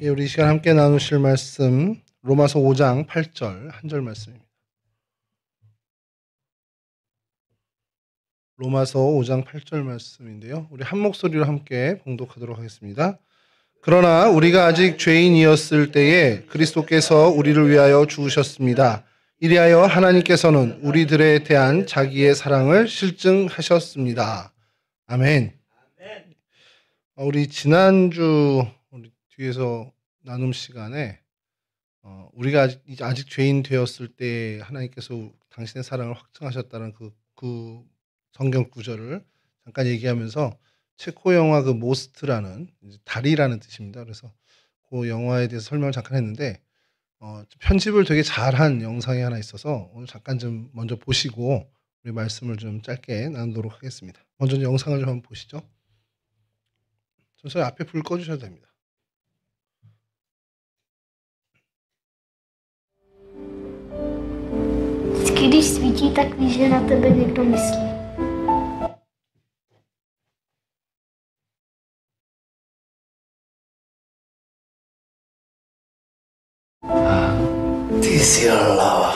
예, 우리 이 시간 함께 나누실 말씀 로마서 5장 8절 한 절 말씀입니다. 로마서 5장 8절 말씀인데요. 우리 한 목소리로 함께 봉독하도록 하겠습니다. 그러나 우리가 아직 죄인이었을 때에 그리스도께서 우리를 위하여 죽으셨습니다. 이리하여 하나님께서는 우리들에 대한 자기의 사랑을 실증하셨습니다. 아멘. 우리 지난주 우리 뒤에서 나눔 시간에 우리가 아직 죄인 되었을 때 하나님께서 당신의 사랑을 확증하셨다는 그 성경 구절을 잠깐 얘기하면서 체코 영화 그 모스트라는 다리라는 뜻입니다. 그래서 그 영화에 대해서 설명을 잠깐 했는데 편집을 되게 잘한 영상이 하나 있어서 오늘 잠깐 좀 먼저 보시고 우리 말씀을 좀 짧게 나누도록 하겠습니다. 먼저 영상을 좀 한번 보시죠. 저희 앞에 불 꺼주셔도 됩니다. Když svítí, tak víš, že na tebe někdo myslí. Ty jsi lava.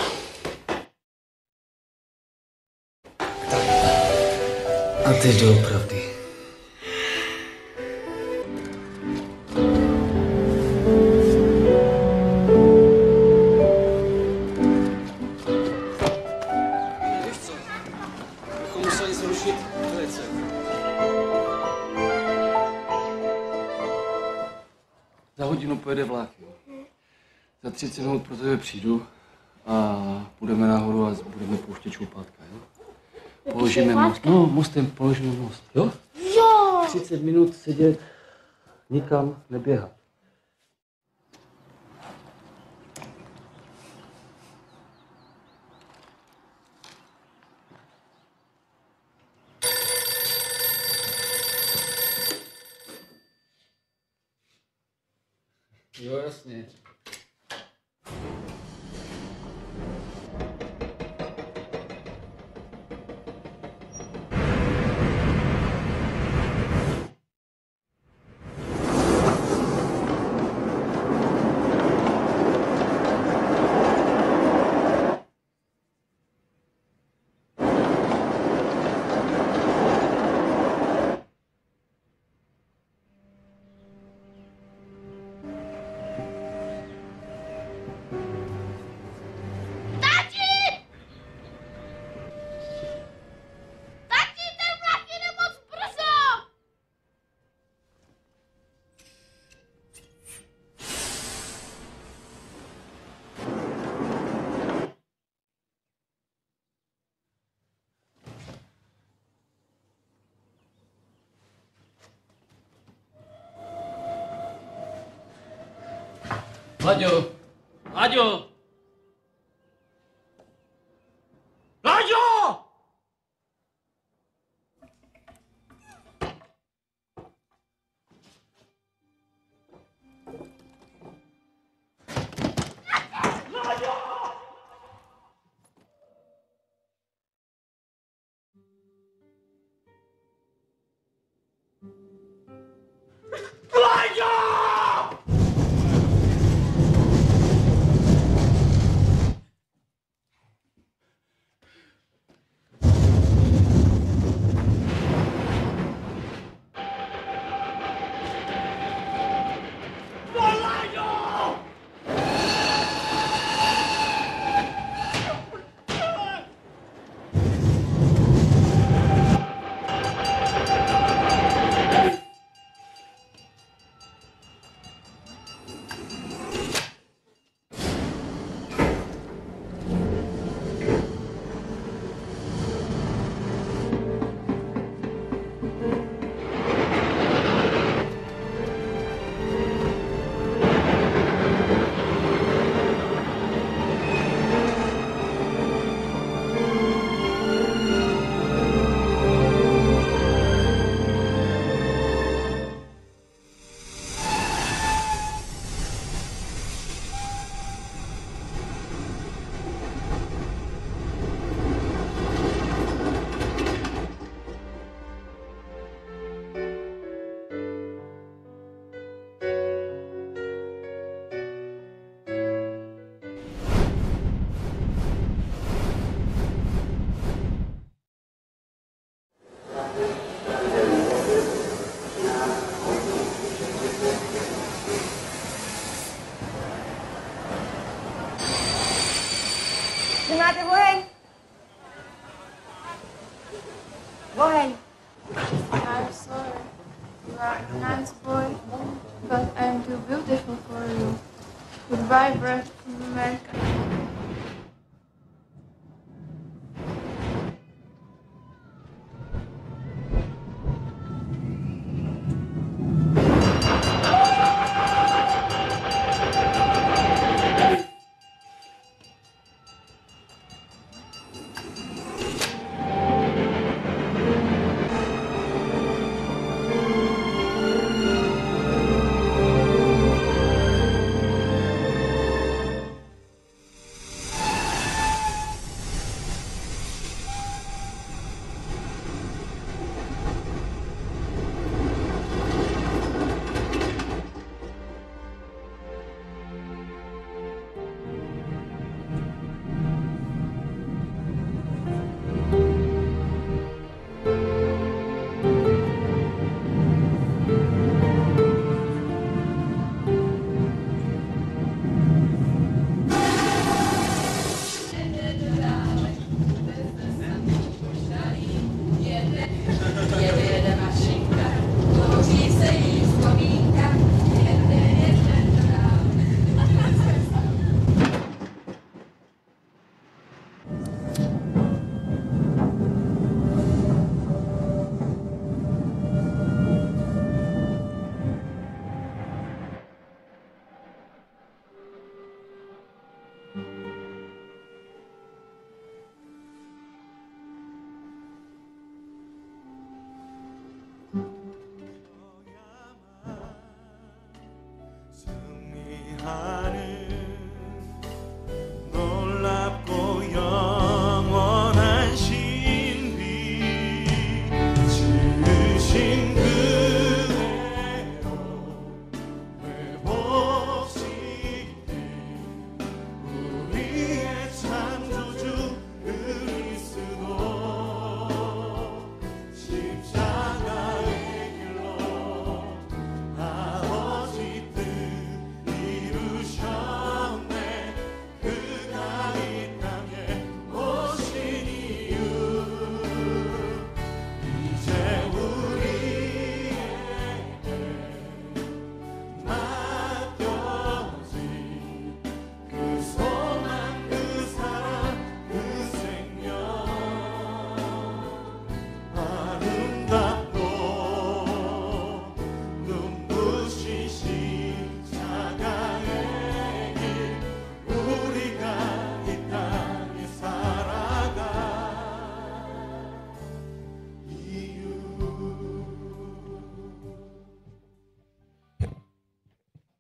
A teď doopravdy. Za hodinu pojede vlak. Za 30 minut pro tebe přijdu a půjdeme nahoru a budeme pouštět šoupátka, jo? Položíme most. No, mostem položíme most, jo? Jo! 30 minut sedět, nikam neběhat. Jo, jasně. Láďo! Láďo! Láďo! Láďo! dry breath from America.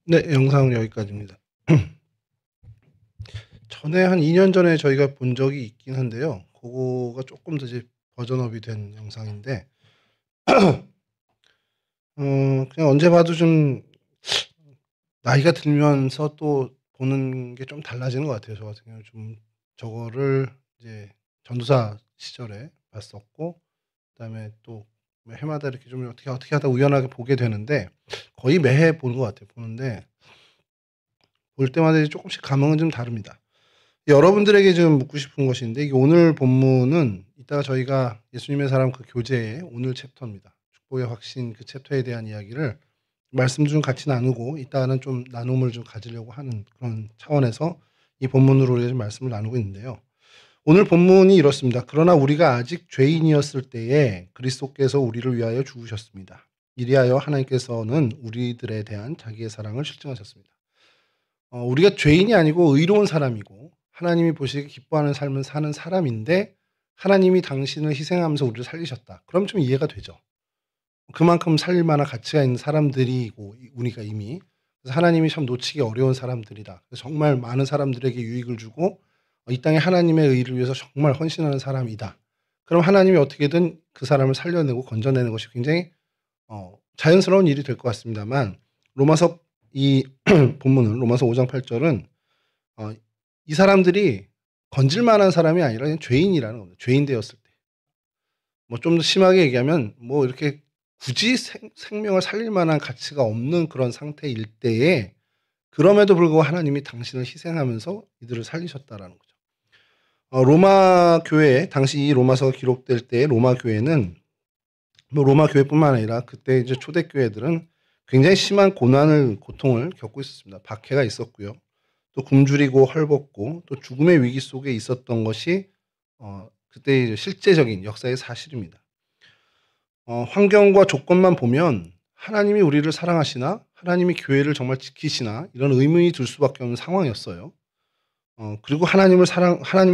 네, 영상은 여기까지입니다. 전에 한 2년 전에 저희가 본 적이 있긴 한데요. 그거가 조금 더 이제 버전업이 된 영상인데, 그냥 언제 봐도 좀 나이가 들면서 또 보는 게 좀 달라지는 것 같아요. 저 같은 경우는 좀 저거를 이제 전도사 시절에 봤었고, 그다음에 또 해마다 이렇게 좀 어떻게 하다 우연하게 보게 되는데 거의 매해 보는 것 같아요. 보는데 볼 때마다 이제 조금씩 감흥은 좀 다릅니다. 여러분들에게 좀 묻고 싶은 것인데, 이게 오늘 본문은 이따가 저희가 예수님의 사람 그 교재의 오늘 챕터입니다. 축복의 확신 그 챕터에 대한 이야기를 말씀 좀 같이 나누고 이따가는 좀 나눔을 좀 가지려고 하는 그런 차원에서 이 본문으로 좀 말씀을 나누고 있는데요. 오늘 본문이 이렇습니다. 그러나 우리가 아직 죄인이었을 때에 그리스도께서 우리를 위하여 죽으셨습니다. 이리하여 하나님께서는 우리들에 대한 자기의 사랑을 실증하셨습니다. 우리가 죄인이 아니고 의로운 사람이고 하나님이 보시기에 기뻐하는 삶을 사는 사람인데 하나님이 당신을 희생하면서 우리를 살리셨다. 그럼 좀 이해가 되죠. 그만큼 살릴 만한 가치가 있는 사람들이고 우리가 이미, 그래서 하나님이 참 놓치기 어려운 사람들이다. 그래서 정말 많은 사람들에게 유익을 주고 이 땅에 하나님의 의를 위해서 정말 헌신하는 사람이다. 그럼 하나님이 어떻게든 그 사람을 살려내고 건져내는 것이 굉장히 자연스러운 일이 될 것 같습니다만, 로마서 이 본문은 로마서 5장 8절은 이 사람들이 건질 만한 사람이 아니라 그냥 죄인이라는 겁니다. 죄인 되었을 때. 뭐 좀 더 심하게 얘기하면 뭐 이렇게 굳이 생명을 살릴 만한 가치가 없는 그런 상태일 때에 그럼에도 불구하고 하나님이 당신을 희생하면서 이들을 살리셨다라는 거죠. 로마 교회, 당시 이 로마서가 기록될 때 로마 교회는 뭐 로마 교회뿐만 아니라 그때 이제 초대 교회들은 굉장히 심한 고통을 겪고 있었습니다. 박해가 있었고요. 또 굶주리고 헐벗고 또 죽음의 위기 속에 있었던 것이 그때의 실제적인 역사의 사실입니다. 환경과 조건만 보면 하나님이 우리를 사랑하시나 하나님이 교회를 정말 지키시나 이런 의문이 들 수밖에 없는 상황이었어요. 그리고 하나님의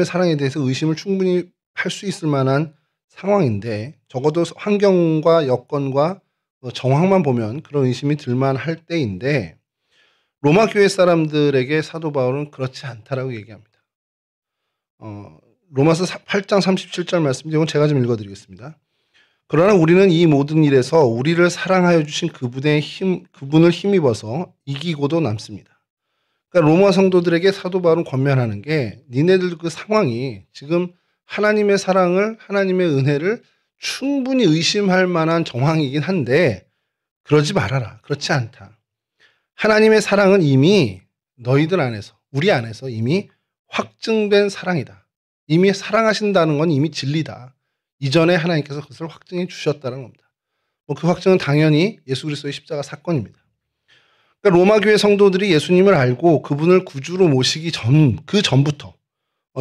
사랑에 대해서 의심을 충분히 할 수 있을 만한 상황인데 적어도 환경과 여건과 정황만 보면 그런 의심이 들만할 때인데 로마 교회 사람들에게 사도 바울은 그렇지 않다라고 얘기합니다. 로마서 8장 37절 말씀, 이건 제가 좀 읽어드리겠습니다. 그러나 우리는 이 모든 일에서 우리를 사랑하여 주신 그분을 힘입어서 이기고도 남습니다. 그러니까 로마 성도들에게 사도 바울은 권면하는 게 니네들 그 상황이 지금 하나님의 사랑을, 하나님의 은혜를 충분히 의심할 만한 정황이긴 한데 그러지 말아라. 그렇지 않다. 하나님의 사랑은 이미 너희들 안에서, 우리 안에서 이미 확증된 사랑이다. 이미 사랑하신다는 건 이미 진리다. 이전에 하나님께서 그것을 확증해 주셨다는 겁니다. 그 확증은 당연히 예수 그리스도의 십자가 사건입니다. 그러니까 로마 교회 성도들이 예수님을 알고 그분을 구주로 모시기 그 전부터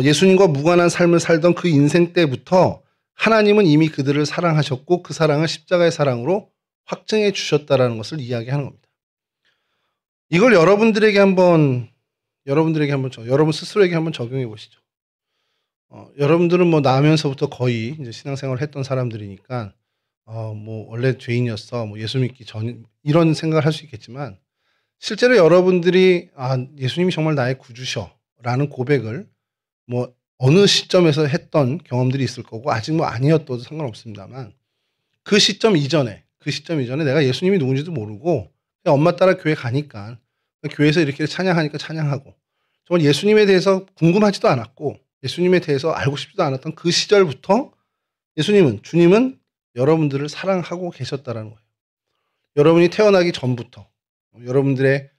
예수님과 무관한 삶을 살던 그 인생 때부터 하나님은 이미 그들을 사랑하셨고 그 사랑을 십자가의 사랑으로 확증해 주셨다라는 것을 이야기하는 겁니다. 이걸 여러분 스스로에게 한번 적용해 보시죠. 여러분들은 뭐 나면서부터 거의 이제 신앙생활을 했던 사람들이니까 뭐 원래 죄인이었어, 뭐 예수 믿기 전 이런 생각을 할 수 있겠지만 실제로 여러분들이 예수님이 정말 나의 구주셔라는 고백을 뭐 어느 시점에서 했던 경험들이 있을 거고 아직 뭐 아니었어도 상관없습니다만 그 시점 이전에 내가 예수님이 누군지도 모르고 그냥 엄마 따라 교회 가니까 교회에서 이렇게 찬양하니까 찬양하고 정말 예수님에 대해서 궁금하지도 않았고 예수님에 대해서 알고 싶지도 않았던 그 시절부터 주님은 여러분들을 사랑하고 계셨다라는 거예요. 여러분이 태어나기 전부터 여러분들의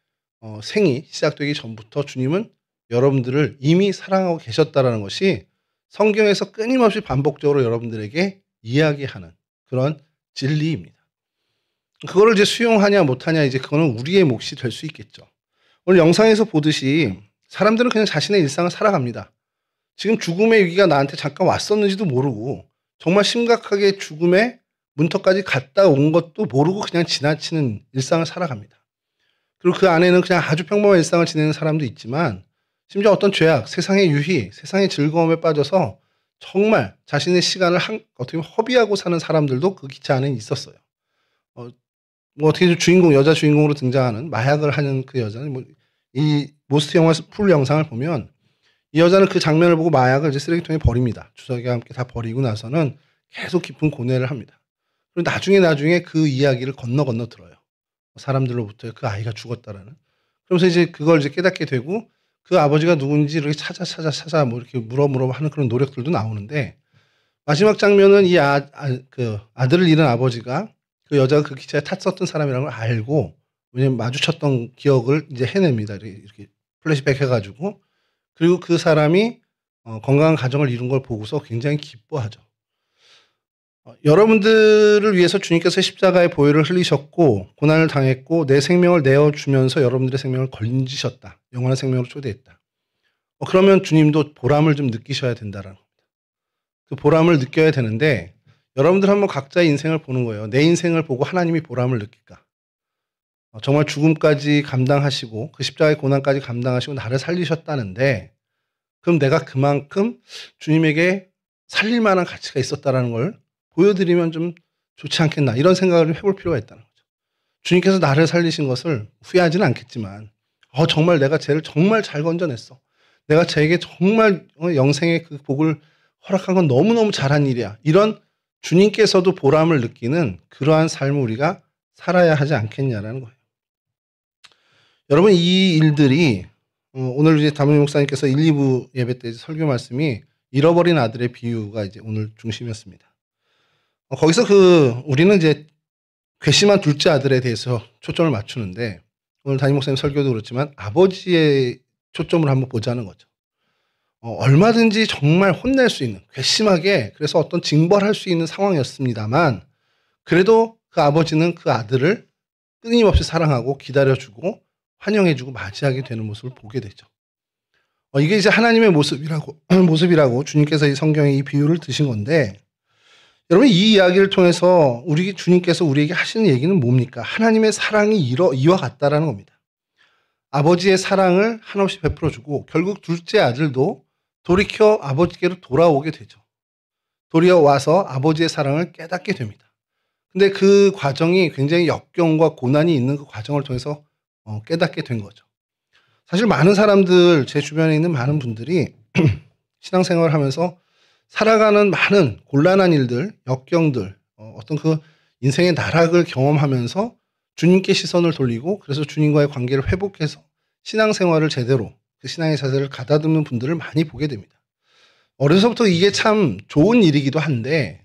생이 시작되기 전부터 주님은 여러분들을 이미 사랑하고 계셨다라는 것이 성경에서 끊임없이 반복적으로 여러분들에게 이야기하는 그런 진리입니다. 그거를 이제 수용하냐 못하냐 이제 그거는 우리의 몫이 될 수 있겠죠. 오늘 영상에서 보듯이 사람들은 그냥 자신의 일상을 살아갑니다. 지금 죽음의 위기가 나한테 잠깐 왔었는지도 모르고 정말 심각하게 죽음의 문턱까지 갔다 온 것도 모르고 그냥 지나치는 일상을 살아갑니다. 그리고 그 안에는 그냥 아주 평범한 일상을 지내는 사람도 있지만 심지어 어떤 죄악, 세상의 유희, 세상의 즐거움에 빠져서 정말 자신의 시간을 어떻게 보면 허비하고 사는 사람들도 그 기차 안에 있었어요. 뭐 어떻게 여자 주인공으로 등장하는 마약을 하는 그 여자는 이 모스트 영화 풀 영상을 보면 이 여자는 그 장면을 보고 마약을 이제 쓰레기통에 버립니다. 주사기와 함께 다 버리고 나서는 계속 깊은 고뇌를 합니다. 그리고 나중에 그 이야기를 건너 들어요. 사람들로부터 그 아이가 죽었다라는. 그러면서 이제 그걸 이제 깨닫게 되고 그 아버지가 누군지 이렇게 찾아 뭐 이렇게 물어 하는 그런 노력들도 나오는데 마지막 장면은 이 아들을 잃은 아버지가 그 여자가 그 기차에 탔었던 사람이라는 걸 알고 왜냐면 마주쳤던 기억을 이제 해냅니다. 이렇게 플래시백 해가지고 그리고 그 사람이 건강한 가정을 이룬 걸 보고서 굉장히 기뻐하죠. 여러분들을 위해서 주님께서 십자가의 보혈을 흘리셨고 고난을 당했고 내 생명을 내어주면서 여러분들의 생명을 건지셨다. 영원한 생명으로 초대했다. 그러면 주님도 보람을 좀 느끼셔야 된다라는 겁니다. 그 보람을 느껴야 되는데 여러분들 한번 각자의 인생을 보는 거예요. 내 인생을 보고 하나님이 보람을 느낄까? 정말 죽음까지 감당하시고 그 십자가의 고난까지 감당하시고 나를 살리셨다는데 그럼 내가 그만큼 주님에게 살릴 만한 가치가 있었다라는 걸 보여드리면 좀 좋지 않겠나 이런 생각을 해볼 필요가 있다는 거죠. 주님께서 나를 살리신 것을 후회하지는 않겠지만 정말 내가 쟤를 정말 잘 건져냈어. 내가 쟤에게 정말 영생의 그 복을 허락한 건 너무너무 잘한 일이야. 이런 주님께서도 보람을 느끼는 그러한 삶을 우리가 살아야 하지 않겠냐라는 거예요. 여러분 이 일들이 오늘 이제 담임 목사님께서 1, 2부 예배 때 설교 말씀이 잃어버린 아들의 비유가 이제 오늘 중심이었습니다. 거기서 우리는 이제 괘씸한 둘째 아들에 대해서 초점을 맞추는데 오늘 담임 목사님 설교도 그렇지만 아버지의 초점을 한번 보자는 거죠. 얼마든지 정말 혼낼 수 있는 괘씸하게 그래서 어떤 징벌할 수 있는 상황이었습니다만 그래도 그 아버지는 그 아들을 끊임없이 사랑하고 기다려주고 환영해주고 맞이하게 되는 모습을 보게 되죠. 이게 이제 하나님의 모습이라고 주님께서 이 성경에 이 비유를 드신 건데, 여러분 이 이야기를 통해서 주님께서 우리에게 하시는 얘기는 뭡니까? 하나님의 사랑이 이와 같다라는 겁니다. 아버지의 사랑을 한없이 베풀어주고 결국 둘째 아들도 돌이켜 아버지께로 돌아오게 되죠. 돌아와서 아버지의 사랑을 깨닫게 됩니다. 근데 그 과정이 굉장히 역경과 고난이 있는 그 과정을 통해서 깨닫게 된 거죠. 사실 많은 사람들, 제 주변에 있는 많은 분들이 신앙생활을 하면서 살아가는 많은 곤란한 일들, 역경들, 어떤 그 인생의 나락을 경험하면서 주님께 시선을 돌리고 그래서 주님과의 관계를 회복해서 신앙생활을 제대로 그 신앙의 자세를 가다듬는 분들을 많이 보게 됩니다. 어려서부터 이게 참 좋은 일이기도 한데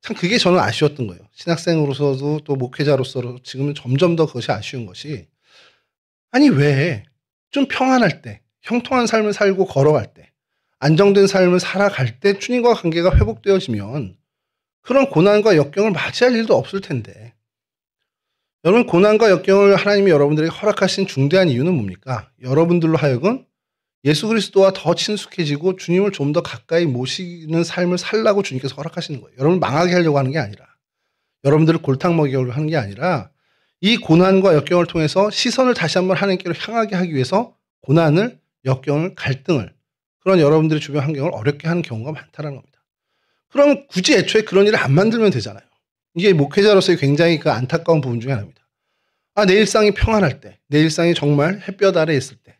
참 그게 저는 아쉬웠던 거예요. 신학생으로서도 또 목회자로서 지금은 점점 더 그것이 아쉬운 것이, 아니 왜 좀 평안할 때, 형통한 삶을 살고 걸어갈 때, 안정된 삶을 살아갈 때 주님과 관계가 회복되어지면 그런 고난과 역경을 맞이할 일도 없을 텐데, 여러분 고난과 역경을 하나님이 여러분들에게 허락하신 중대한 이유는 뭡니까? 여러분들로 하여금 예수 그리스도와 더 친숙해지고 주님을 좀 더 가까이 모시는 삶을 살라고 주님께서 허락하시는 거예요. 여러분을 망하게 하려고 하는 게 아니라, 여러분들을 골탕 먹이려고 하는 게 아니라, 이 고난과 역경을 통해서 시선을 다시 한번 하나님께로 향하게 하기 위해서 고난을, 역경을, 갈등을, 그런 여러분들의 주변 환경을 어렵게 하는 경우가 많다는 겁니다. 그럼 굳이 애초에 그런 일을 안 만들면 되잖아요. 이게 목회자로서의 굉장히 그 안타까운 부분 중에 하나입니다. 내 일상이 평안할 때, 내 일상이 정말 햇볕 아래에 있을 때,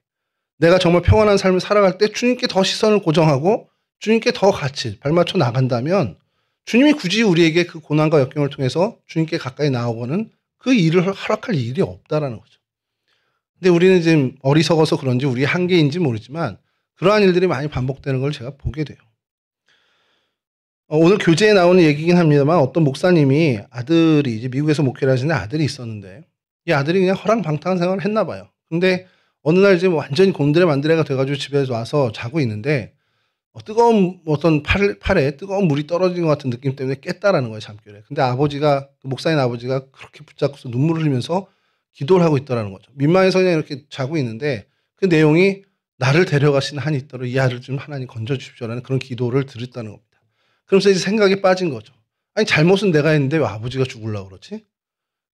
내가 정말 평안한 삶을 살아갈 때 주님께 더 시선을 고정하고 주님께 더 같이 발맞춰 나간다면 주님이 굳이 우리에게 그 고난과 역경을 통해서 주님께 가까이 나오고는 그 일을 허락할 일이 없다라는 거죠. 근데 우리는 지금 어리석어서 그런지 우리의 한계인지 모르지만 그러한 일들이 많이 반복되는 걸 제가 보게 돼요. 오늘 교재에 나오는 얘기긴 합니다만 어떤 목사님이 아들이 이제 미국에서 목회를 하시는 아들이 있었는데 이 아들이 그냥 허랑방탕한 생활을 했나 봐요. 근데 어느 날 이제 완전히 곤드레 만드레가 돼가지고 집에 와서 자고 있는데 뜨거운 어떤 팔에 뜨거운 물이 떨어지는 것 같은 느낌 때문에 깼다라는 거예요, 잠결에. 근데 아버지가, 목사인 아버지가 그렇게 붙잡고서 눈물을 흘리면서 기도를 하고 있더라는 거죠. 민망해서 그냥 이렇게 자고 있는데 그 내용이 나를 데려가신 한이 있도록 이 아이를 좀 하나님 건져주십시오라는 그런 기도를 드렸다는 겁니다. 그러면서 이제 생각이 빠진 거죠. 아니 잘못은 내가 했는데 왜 아버지가 죽으려고 그러지?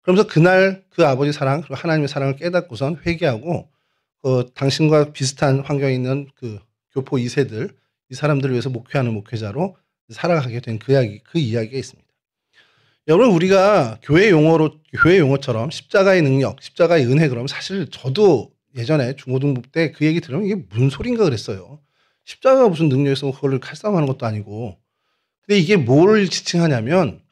그러면서 그날 그 아버지 사랑, 그리고 하나님의 사랑을 깨닫고선 회개하고 당신과 비슷한 환경에 있는 그 교포 2세들, 이 사람들을 위해서 목회하는 목회자로 살아가게 된 그 이야기가 있습니다. 여러분 우리가 교회 용어처럼 십자가의 능력, 십자가의 은혜, 그러면 사실 저도 예전에 중고등부 때 그 얘기 들으면 이게 무슨 소린가 그랬어요. 십자가가 무슨 능력이 있으면 그걸 칼싸움하는 것도 아니고. 근데 이게 뭘 지칭하냐면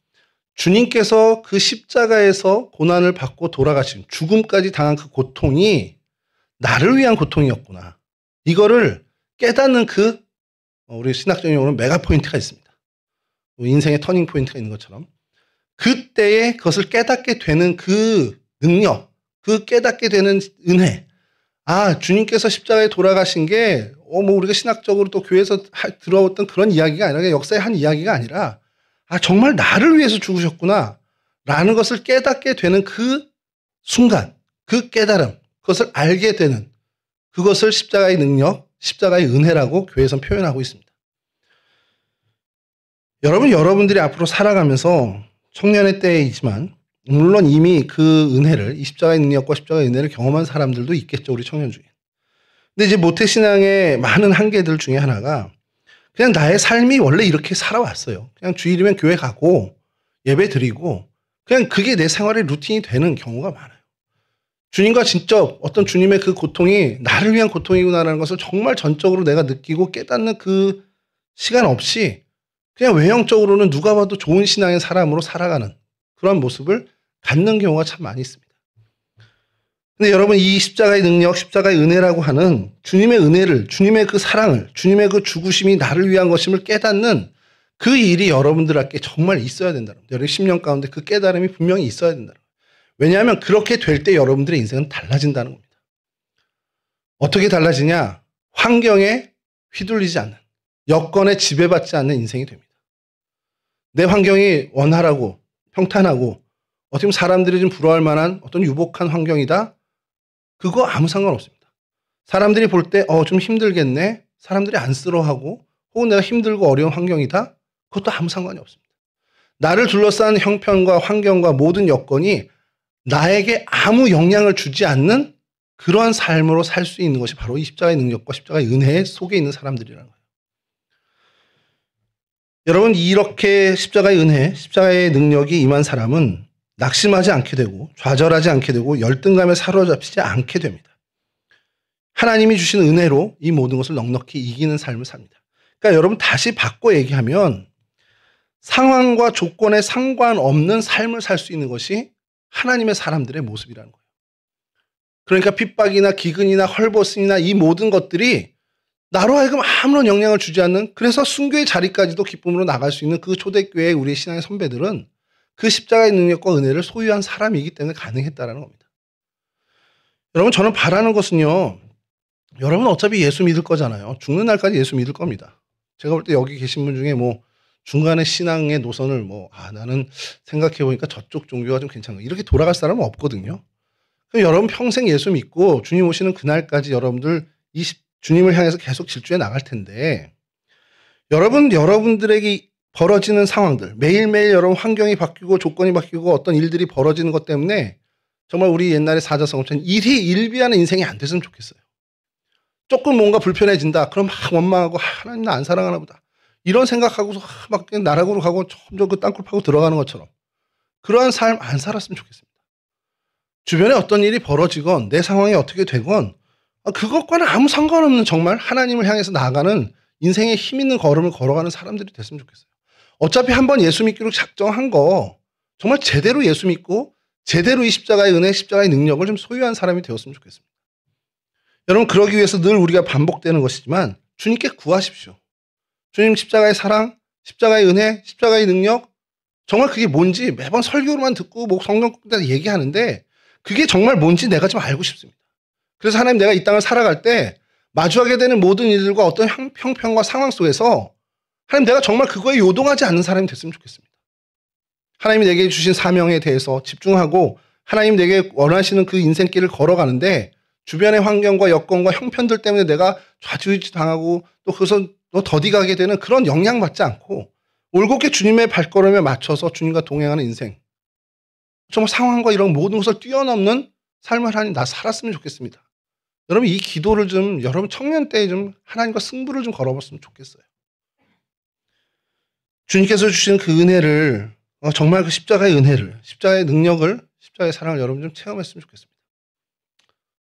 주님께서 그 십자가에서 고난을 받고 돌아가신 죽음까지 당한 그 고통이 나를 위한 고통이었구나. 이거를 깨닫는 우리 신학적인 용어는 메가 포인트가 있습니다. 인생의 터닝 포인트가 있는 것처럼 그때에 그것을 깨닫게 되는 그 능력, 그 깨닫게 되는 은혜. 주님께서 십자가에 돌아가신 게 우리가 신학적으로 또 교회에서 들어왔던 그런 이야기가 아니라 역사의 한 이야기가 아니라 정말 나를 위해서 죽으셨구나 라는 것을 깨닫게 되는 그 순간, 그 깨달음, 그것을 알게 되는 그것을 십자가의 능력, 십자가의 은혜라고 교회에서는 표현하고 있습니다. 여러분들이 앞으로 살아가면서 청년의 때이지만 물론 이미 그 은혜를, 이 십자가의 능력과 십자가의 은혜를 경험한 사람들도 있겠죠, 우리 청년 중에. 근데 이제 모태신앙의 많은 한계들 중에 하나가 그냥 나의 삶이 원래 이렇게 살아왔어요. 그냥 주일이면 교회 가고 예배 드리고 그냥 그게 내 생활의 루틴이 되는 경우가 많아요. 주님과 직접 어떤 주님의 그 고통이 나를 위한 고통이구나라는 것을 정말 전적으로 내가 느끼고 깨닫는 그 시간 없이 그냥 외형적으로는 누가 봐도 좋은 신앙의 사람으로 살아가는 그런 모습을 갖는 경우가 참 많이 있습니다. 근데 여러분 이 십자가의 능력, 십자가의 은혜라고 하는 주님의 은혜를, 주님의 그 사랑을, 주님의 그 죽으심이 나를 위한 것임을 깨닫는 그 일이 여러분들에게 정말 있어야 된다는 거예요. 여러분 10년 가운데 그 깨달음이 분명히 있어야 된다는 거예요. 왜냐하면 그렇게 될 때 여러분들의 인생은 달라진다는 겁니다. 어떻게 달라지냐? 환경에 휘둘리지 않는, 여건에 지배받지 않는 인생이 됩니다. 내 환경이 원활하고 평탄하고 어떻게 보면 사람들이 좀 부러워할 만한 어떤 유복한 환경이다? 그거 아무 상관없습니다. 사람들이 볼 때 좀 힘들겠네. 사람들이 안쓰러워하고 혹은 내가 힘들고 어려운 환경이다. 그것도 아무 상관이 없습니다. 나를 둘러싼 형편과 환경과 모든 여건이 나에게 아무 영향을 주지 않는 그러한 삶으로 살 수 있는 것이 바로 이 십자가의 능력과 십자가의 은혜 속에 있는 사람들이라는 거예요. 여러분, 이렇게 십자가의 은혜, 십자가의 능력이 임한 사람은 낙심하지 않게 되고 좌절하지 않게 되고 열등감에 사로잡히지 않게 됩니다. 하나님이 주신 은혜로 이 모든 것을 넉넉히 이기는 삶을 삽니다. 그러니까 여러분, 다시 바꿔 얘기하면 상황과 조건에 상관없는 삶을 살 수 있는 것이 하나님의 사람들의 모습이라는 거예요. 그러니까 핍박이나 기근이나 헐벗음이나 이 모든 것들이 나로 하여금 아무런 영향을 주지 않는, 그래서 순교의 자리까지도 기쁨으로 나갈 수 있는 그 초대교회의 우리의 신앙의 선배들은 그 십자가의 능력과 은혜를 소유한 사람이기 때문에 가능했다라는 겁니다. 여러분, 저는 바라는 것은요, 여러분 어차피 예수 믿을 거잖아요. 죽는 날까지 예수 믿을 겁니다. 제가 볼 때 여기 계신 분 중에 뭐 중간에 신앙의 노선을 나는 생각해보니까 저쪽 종교가 좀 괜찮아, 이렇게 돌아갈 사람은 없거든요. 여러분 평생 예수 믿고 주님 오시는 그날까지 여러분들 주님을 향해서 계속 질주해 나갈 텐데, 여러분들에게 벌어지는 상황들, 매일매일 여러분 환경이 바뀌고 조건이 바뀌고 어떤 일들이 벌어지는 것 때문에 정말 우리 옛날에 사자성어처럼 일희일비하는 인생이 안 됐으면 좋겠어요. 조금 뭔가 불편해진다. 그럼 막 원망하고 하나님 나 안 사랑하나 보다, 이런 생각하고서 막 나락으로 가고 점점 그 땅굴 파고 들어가는 것처럼 그러한 삶 안 살았으면 좋겠습니다. 주변에 어떤 일이 벌어지건 내 상황이 어떻게 되건 그것과는 아무 상관없는 정말 하나님을 향해서 나아가는 인생의 힘 있는 걸음을 걸어가는 사람들이 됐으면 좋겠어요. 어차피 한번 예수 믿기로 작정한 거 정말 제대로 예수 믿고 제대로 이 십자가의 은혜, 십자가의 능력을 좀 소유한 사람이 되었으면 좋겠습니다. 여러분, 그러기 위해서 늘 우리가 반복되는 것이지만 주님께 구하십시오. 주님, 십자가의 사랑, 십자가의 은혜, 십자가의 능력, 정말 그게 뭔지 매번 설교로만 듣고 성경 때 얘기하는데 그게 정말 뭔지 내가 좀 알고 싶습니다. 그래서 하나님, 내가 이 땅을 살아갈 때 마주하게 되는 모든 일들과 어떤 형편과 상황 속에서 하나님, 내가 정말 그거에 요동하지 않는 사람이 됐으면 좋겠습니다. 하나님이 내게 주신 사명에 대해서 집중하고 하나님 내게 원하시는 그 인생길을 걸어가는데 주변의 환경과 여건과 형편들 때문에 내가 좌지우지 당하고 또 그것을 또 더디가게 되는 그런 영향받지 않고 올곧게 주님의 발걸음에 맞춰서 주님과 동행하는 인생, 정말 상황과 이런 모든 것을 뛰어넘는 삶을 하나님 나 살았으면 좋겠습니다. 여러분, 이 기도를 좀 여러분 청년 때에 좀 하나님과 승부를 좀 걸어봤으면 좋겠어요. 주님께서 주신 그 은혜를, 정말 그 십자가의 은혜를, 십자가의 능력을, 십자가의 사랑을 여러분 좀 체험했으면 좋겠습니다.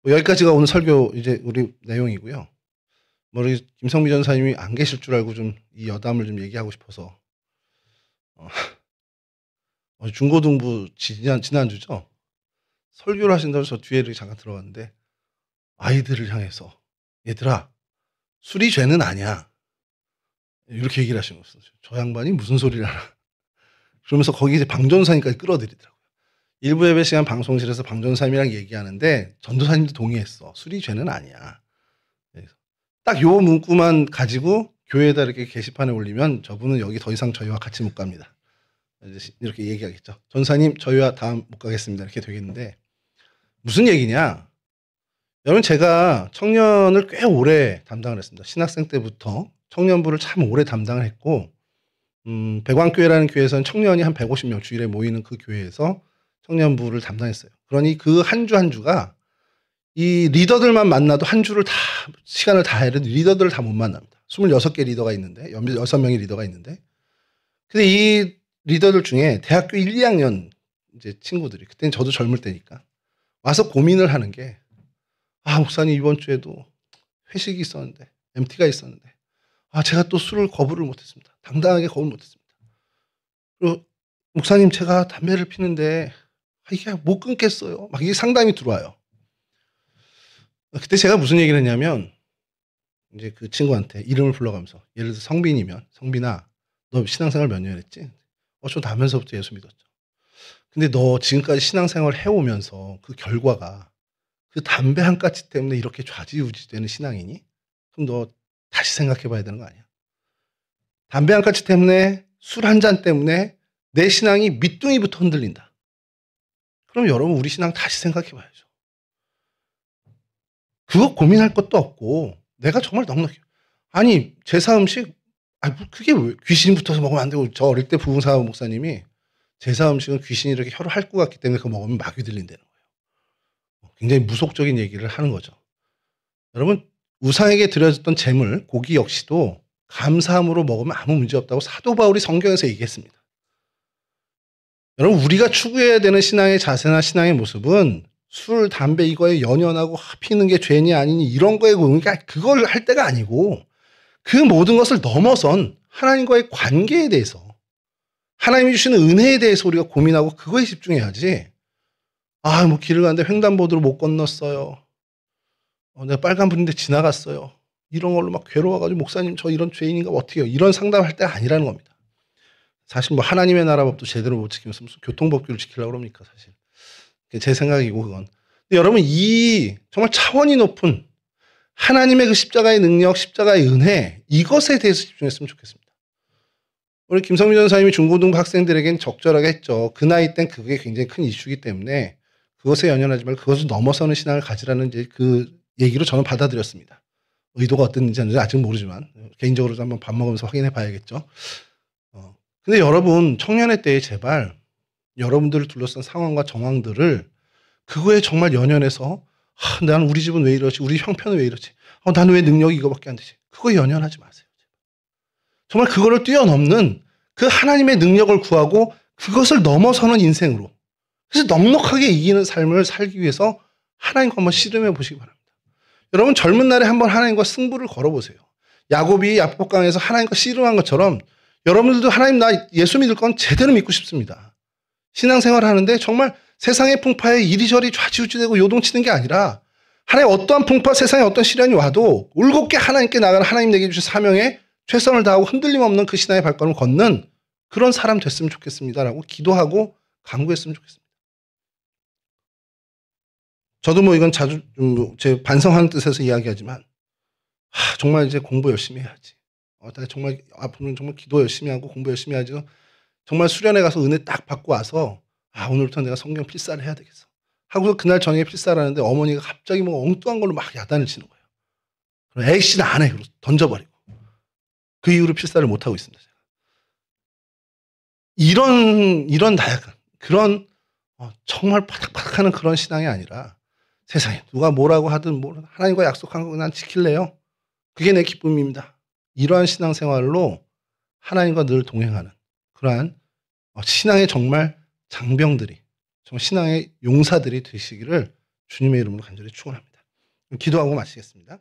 여기까지가 오늘 설교 이제 우리 내용이고요. 우리 김성미 전사님이 안 계실 줄 알고 좀 이 여담을 좀 얘기하고 싶어서 중고등부 지난주죠. 설교를 하신다고 저 뒤에 이렇게 잠깐 들어갔는데 아이들을 향해서 얘들아, 술이 죄는 아니야, 이렇게 얘기를 하시는 거였어요. 저 양반이 무슨 소리를 하나. 그러면서 거기 이제 방전사님까지 끌어들이더라고요. 일부 예배 시간 방송실에서 방전사님이랑 얘기하는데 전도사님도 동의했어. 술이 죄는 아니야. 딱 요 문구만 가지고 교회에다 이렇게 게시판에 올리면 저분은 여기 더 이상 저희와 같이 못 갑니다. 이렇게 얘기하겠죠. 전사님, 저희와 다음 못 가겠습니다. 이렇게 되겠는데 무슨 얘기냐. 여러분, 제가 청년을 꽤 오래 담당을 했습니다. 신학생 때부터 청년부를 참 오래 담당을 했고, 백왕교회라는 교회에서는 청년이 한 150명 주일에 모이는 그 교회에서 청년부를 담당했어요. 그러니 그 한 주 한 주가 이 리더들만 만나도 한 주를 다, 시간을 다 해도 리더들을 다 못 만납니다. 26개 리더가 있는데, 6명의 리더가 있는데, 근데 이 리더들 중에 대학교 1, 2학년 이제 친구들이, 그때는 저도 젊을 때니까, 와서 고민을 하는 게, 목사님, 이번 주에도 회식이 있었는데, MT가 있었는데, 제가 또 술을 거부를 못했습니다. 당당하게 거부를 못했습니다. 그리고 목사님, 제가 담배를 피는데 이게 못 끊겠어요. 막 이게 상담이 들어와요. 그때 제가 무슨 얘기를 했냐면, 이제 그 친구한테 이름을 불러가면서, 예를 들어 성빈이면, 성빈아, 너 신앙생활 몇 년 했지? 저 나면서부터 예수 믿었죠. 근데 너 지금까지 신앙생활 해오면서 그 결과가 그 담배 한 까치 때문에 이렇게 좌지우지 되는 신앙이니? 그럼 너 다시 생각해 봐야 되는 거 아니야? 담배 한 까치 때문에, 술 한 잔 때문에 내 신앙이 밑둥이부터 흔들린다. 그럼 여러분, 우리 신앙 다시 생각해 봐야죠. 그거 고민할 것도 없고 내가 정말 넉넉해요. 아니 제사 음식 그게 왜 귀신이 붙어서 먹으면 안 되고 저 어릴 때 부흥사 목사님이 제사 음식은 귀신이 이렇게 혀를 핥고 갔기 때문에 그거 먹으면 마귀 들린다는 거예요. 굉장히 무속적인 얘기를 하는 거죠. 여러분 우상에게 드려졌던 제물 고기 역시도 감사함으로 먹으면 아무 문제 없다고 사도 바울이 성경에서 얘기했습니다. 여러분 우리가 추구해야 되는 신앙의 자세나 신앙의 모습은 술, 담배 이거에 연연하고 피는 게 죄니 아니니 이런 거에 그러니까 그걸 할 때가 아니고 그 모든 것을 넘어선 하나님과의 관계에 대해서 하나님이 주시는 은혜에 대해서 우리가 고민하고 그거에 집중해야지. 뭐 길을 가는데 횡단보도를 못 건넜어요. 내가 빨간불인데 지나갔어요. 이런 걸로 막 괴로워가지고 목사님 저 이런 죄인인가 어떻게 해요? 이런 상담할 때가 아니라는 겁니다. 사실 뭐 하나님의 나라 법도 제대로 못 지키면서 무슨 교통법규를 지키려고 그럽니까 사실. 제 생각이고 그건. 근데 여러분 이 정말 차원이 높은 하나님의 그 십자가의 능력, 십자가의 은혜 이것에 대해서 집중했으면 좋겠습니다. 우리 김성민 전사님이 중고등부 학생들에겐 적절하게 했죠. 그 나이 땐 그게 굉장히 큰 이슈이기 때문에 그것에 연연하지 말고 그것을 넘어서는 신앙을 가지라는 이제 그 얘기로 저는 받아들였습니다. 의도가 어땠는지 아직 모르지만 개인적으로 한번 밥 먹으면서 확인해 봐야겠죠. 근데 여러분 청년의 때에 제발 여러분들을 둘러싼 상황과 정황들을 그거에 정말 연연해서 나는 우리 집은 왜 이러지? 우리 형편은 왜 이러지? 나는 왜 능력이 이거밖에 안 되지? 그거에 연연하지 마세요. 정말 그거를 뛰어넘는 그 하나님의 능력을 구하고 그것을 넘어서는 인생으로 그래서 넉넉하게 이기는 삶을 살기 위해서 하나님과 한번 씨름해 보시기 바랍니다. 여러분 젊은 날에 한번 하나님과 승부를 걸어보세요. 야곱이 야복강에서 하나님과 씨름한 것처럼 여러분들도 하나님 나 예수 믿을 건 제대로 믿고 싶습니다. 신앙생활 하는데 정말 세상의 풍파에 이리저리 좌지우지되고 요동치는 게 아니라 하나님 어떠한 풍파 세상에 어떤 시련이 와도 올곧게 하나님께 나가는 하나님 내게 주신 사명에 최선을 다하고 흔들림 없는 그 신앙의 발걸음을 걷는 그런 사람 됐으면 좋겠습니다라고 기도하고 간구했으면 좋겠습니다. 저도 뭐 이건 자주 제 반성하는 뜻에서 이야기하지만 정말 이제 공부 열심히 해야지. 정말 앞으로는 정말 기도 열심히 하고 공부 열심히 하지. 정말 수련회 가서 은혜 딱 받고 와서 오늘부터 내가 성경 필사를 해야 되겠어. 하고서 그날 저녁에 필사를 하는데 어머니가 갑자기 뭐 엉뚱한 걸로 막 야단을 치는 거예요. 그럼 에이씨 나 안 해. 그러고 던져버리고. 그 이후로 필사를 못 하고 있습니다. 이런 다약한 그런 정말 바닥바닥하는 그런 신앙이 아니라 세상에 누가 뭐라고 하든 하나님과 약속한 거 난 지킬래요. 그게 내 기쁨입니다. 이러한 신앙생활로 하나님과 늘 동행하는 그러한 신앙의 정말 장병들이 정말 신앙의 용사들이 되시기를 주님의 이름으로 간절히 축원합니다. 기도하고 마치겠습니다.